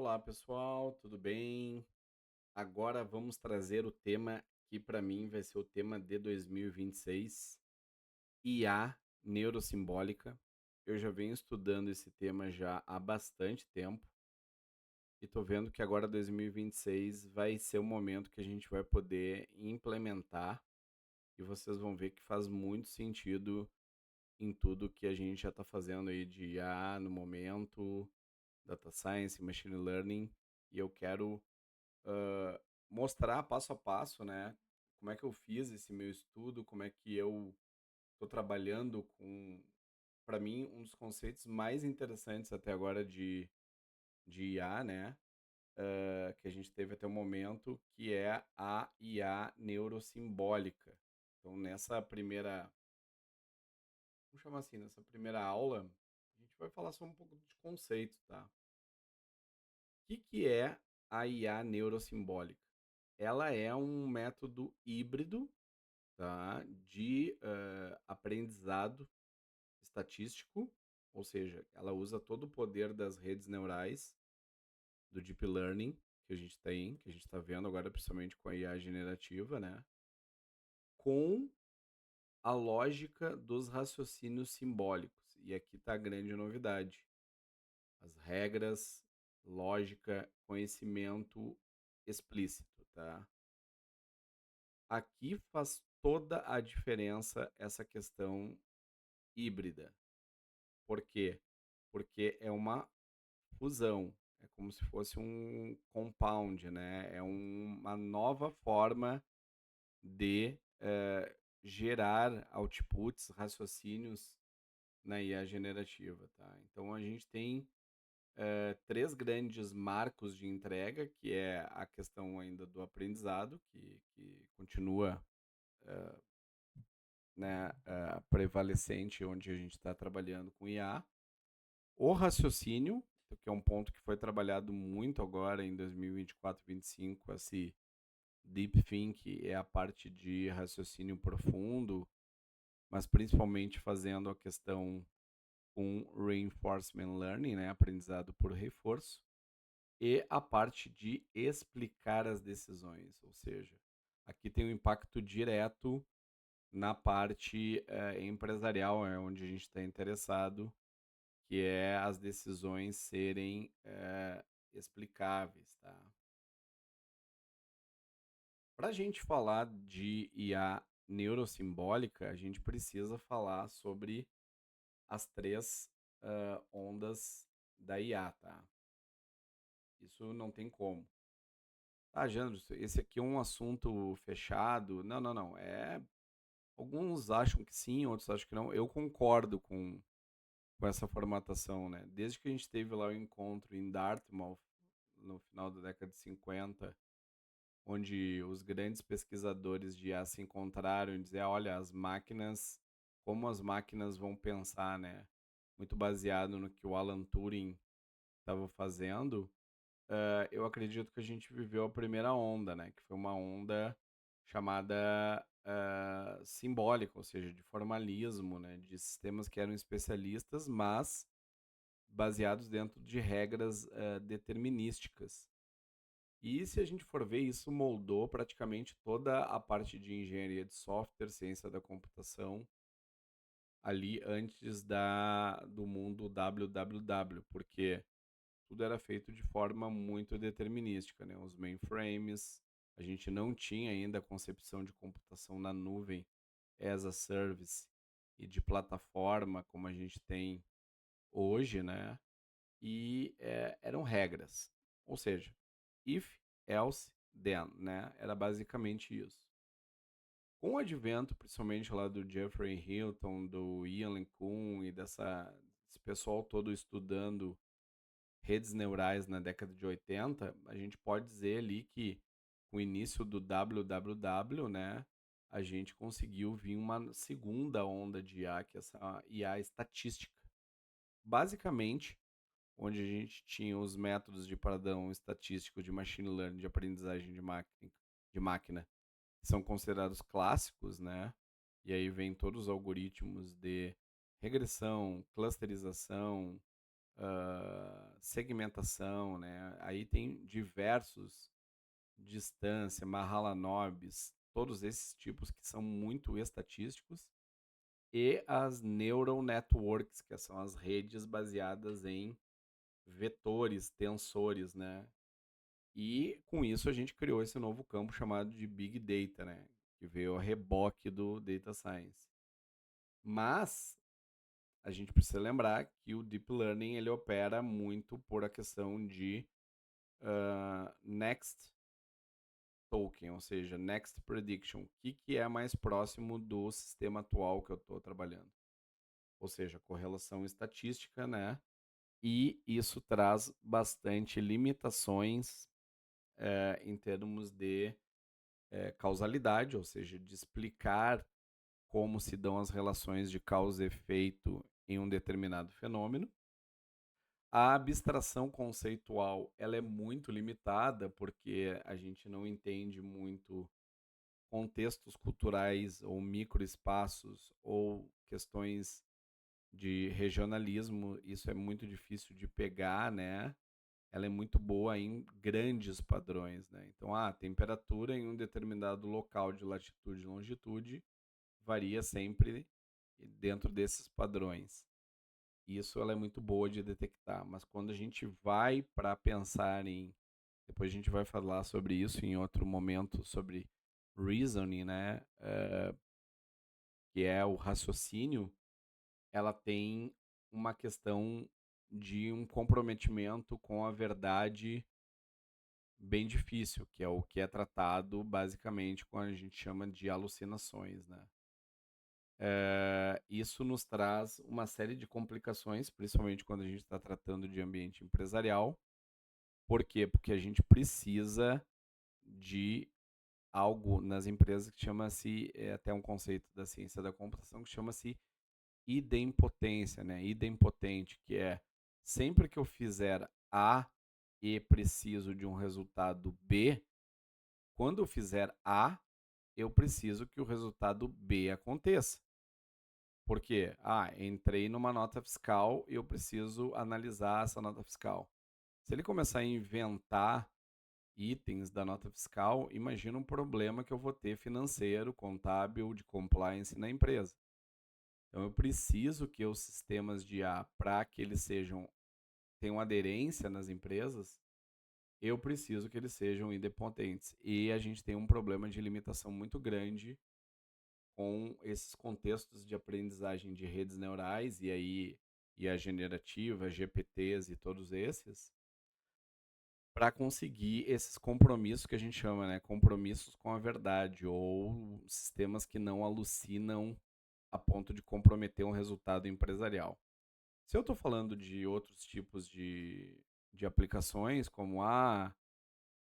Olá, pessoal, tudo bem? Agora vamos trazer o tema que para mim vai ser o tema de 2026, IA neurosimbólica. Eu já venho estudando esse tema já há bastante tempo e tô vendo que agora 2026 vai ser o momento que a gente vai poder implementar e vocês vão ver que faz muito sentido em tudo que a gente já está fazendo aí de IA no momento, data science, machine learning, e eu quero hã, mostrar passo a passo, né, como é que eu fiz esse meu estudo, como é que eu estou trabalhando com, para mim, um dos conceitos mais interessantes até agora de IA, né, que a gente teve até o momento, que é a IA neurosimbólica. Então, nessa primeira, vamos chamar assim, nessa primeira aula, a gente vai falar só um pouco de conceito, tá? O que é a IA neurosimbólica? Ela é um método híbrido, tá, de aprendizado estatístico, ou seja, ela usa todo o poder das redes neurais, do deep learning que a gente tem, que a gente está vendo agora, principalmente com a IA generativa, né, com a lógica dos raciocínios simbólicos. E aqui está a grande novidade. As regras, lógica, conhecimento explícito, tá? Aqui faz toda a diferença essa questão híbrida. Por quê? Porque é uma fusão, é como se fosse um compound, né? É uma nova forma de gerar outputs, raciocínios na IA generativa, tá? Então a gente tem três grandes marcos de entrega, que é a questão ainda do aprendizado, que continua, né, prevalecente onde a gente está trabalhando com IA. O raciocínio, que é um ponto que foi trabalhado muito agora em 2024, 2025, esse deep think é a parte de raciocínio profundo, mas principalmente fazendo a questão com reinforcement learning, né, aprendizado por reforço, e a parte de explicar as decisões, ou seja, aqui tem um impacto direto na parte empresarial, é onde a gente está interessado, que é as decisões serem explicáveis, tá? Para a gente falar de IA neurosimbólica, a gente precisa falar sobre as três ondas da IA, tá? Isso não tem como. Ah, Jandro, esse aqui é um assunto fechado. Não, não, não. Alguns acham que sim, outros acham que não. Eu concordo com essa formatação, né? Desde que a gente teve lá o encontro em Dartmouth, no final da década de 50, onde os grandes pesquisadores de IA se encontraram e dizer, olha, as máquinas, como as máquinas vão pensar, né? Muito baseado no que o Alan Turing estava fazendo, eu acredito que a gente viveu a primeira onda, né? Que foi uma onda chamada simbólica, ou seja, de formalismo, né? De sistemas que eram especialistas, mas baseados dentro de regras determinísticas. E se a gente for ver, isso moldou praticamente toda a parte de engenharia de software, ciência da computação, ali antes do mundo WWW, porque tudo era feito de forma muito determinística, né? Os mainframes, a gente não tinha ainda a concepção de computação na nuvem as a service e de plataforma como a gente tem hoje, né? E eram regras, ou seja, if, else, then, né? Era basicamente isso. Com o advento, principalmente lá do Jeffrey Hinton, do Ian LeCun e desse pessoal todo estudando redes neurais na década de 80, a gente pode dizer ali que com o início do WWW, né, a gente conseguiu vir uma segunda onda de IA, que é essa IA estatística. Basicamente, onde a gente tinha os métodos de padrão estatístico de machine learning, de aprendizagem de máquina, que são considerados clássicos, né? E aí vem todos os algoritmos de regressão, clusterização, segmentação, né? Aí tem diversos, distância, Mahalanobis, todos esses tipos que são muito estatísticos, e as neural networks, que são as redes baseadas em vetores, tensores, né? E com isso a gente criou esse novo campo chamado de Big Data, né? Que veio a reboque do Data Science. Mas a gente precisa lembrar que o Deep Learning ele opera muito por a questão de Next Token, ou seja, Next Prediction. O que é mais próximo do sistema atual que eu estou trabalhando? Ou seja, correlação estatística, né? E isso traz bastante limitações em termos de causalidade, ou seja, de explicar como se dão as relações de causa e efeito em um determinado fenômeno. A abstração conceitual ela é muito limitada porque a gente não entende muito contextos culturais ou microespaços ou questões de regionalismo. Isso é muito difícil de pegar, né? Ela é muito boa em grandes padrões, né? Então, a temperatura em um determinado local de latitude e longitude varia sempre dentro desses padrões. Isso ela é muito boa de detectar, mas quando a gente vai para pensar em, depois a gente vai falar sobre isso em outro momento, sobre reasoning, né? Que é o raciocínio, ela tem uma questão de um comprometimento com a verdade bem difícil, que é o que é tratado basicamente quando a gente chama de alucinações, né? Isso nos traz uma série de complicações, principalmente quando a gente está tratando de ambiente empresarial. Por quê? Porque a gente precisa de algo nas empresas que chama-se, até um conceito da ciência da computação, que chama-se idempotência, né? Idempotente, que é sempre que eu fizer A e preciso de um resultado B, quando eu fizer A, eu preciso que o resultado B aconteça. Por quê? Entrei numa nota fiscal e eu preciso analisar essa nota fiscal. Se ele começar a inventar itens da nota fiscal, imagina um problema que eu vou ter financeiro, contábil, de compliance na empresa. Então eu preciso que os sistemas de IA, para que eles tenham aderência nas empresas, eu preciso que eles sejam independentes. E a gente tem um problema de limitação muito grande com esses contextos de aprendizagem de redes neurais e a generativa, GPTs e todos esses, para conseguir esses compromissos que a gente chama, né, compromissos com a verdade ou sistemas que não alucinam a ponto de comprometer um resultado empresarial. Se eu estou falando de outros tipos de aplicações, como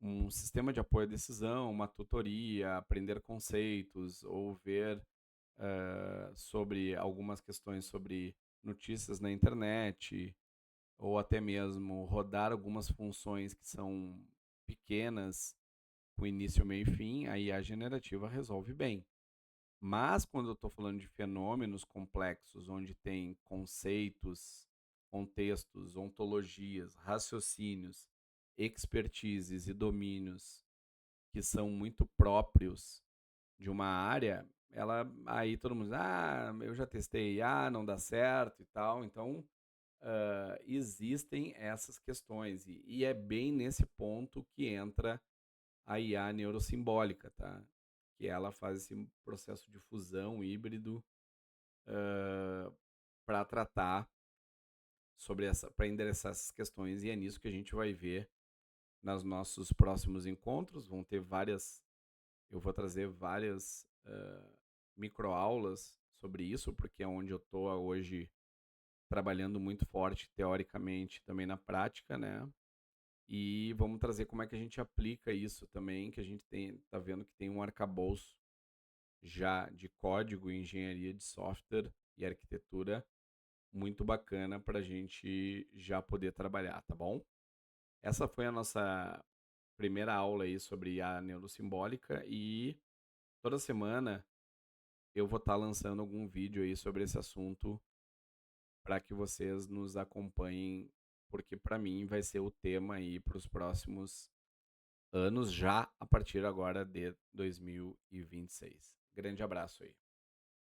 um sistema de apoio à decisão, uma tutoria, aprender conceitos ou ver sobre algumas questões sobre notícias na internet, ou até mesmo rodar algumas funções que são pequenas, com início, meio e fim, a IA generativa resolve bem. Mas quando eu estou falando de fenômenos complexos, onde tem conceitos, contextos, ontologias, raciocínios, expertises e domínios que são muito próprios de uma área, aí todo mundo diz, eu já testei, não dá certo e tal. Então, existem essas questões e é bem nesse ponto que entra a IA neurosimbólica, tá? Que ela faz esse processo de fusão híbrido para tratar para endereçar essas questões, e é nisso que a gente vai ver nos nossos próximos encontros. Eu vou trazer várias microaulas sobre isso, porque é onde eu estou hoje trabalhando muito forte teoricamente, também na prática, né? E vamos trazer como é que a gente aplica isso também, que a gente tá vendo que tem um arcabouço já de código, engenharia de software e arquitetura muito bacana para a gente já poder trabalhar, tá bom? Essa foi a nossa primeira aula aí sobre a neurosimbólica, e toda semana eu vou estar lançando algum vídeo aí sobre esse assunto para que vocês nos acompanhem, porque para mim vai ser o tema aí para os próximos anos, já a partir agora de 2026. Grande abraço aí.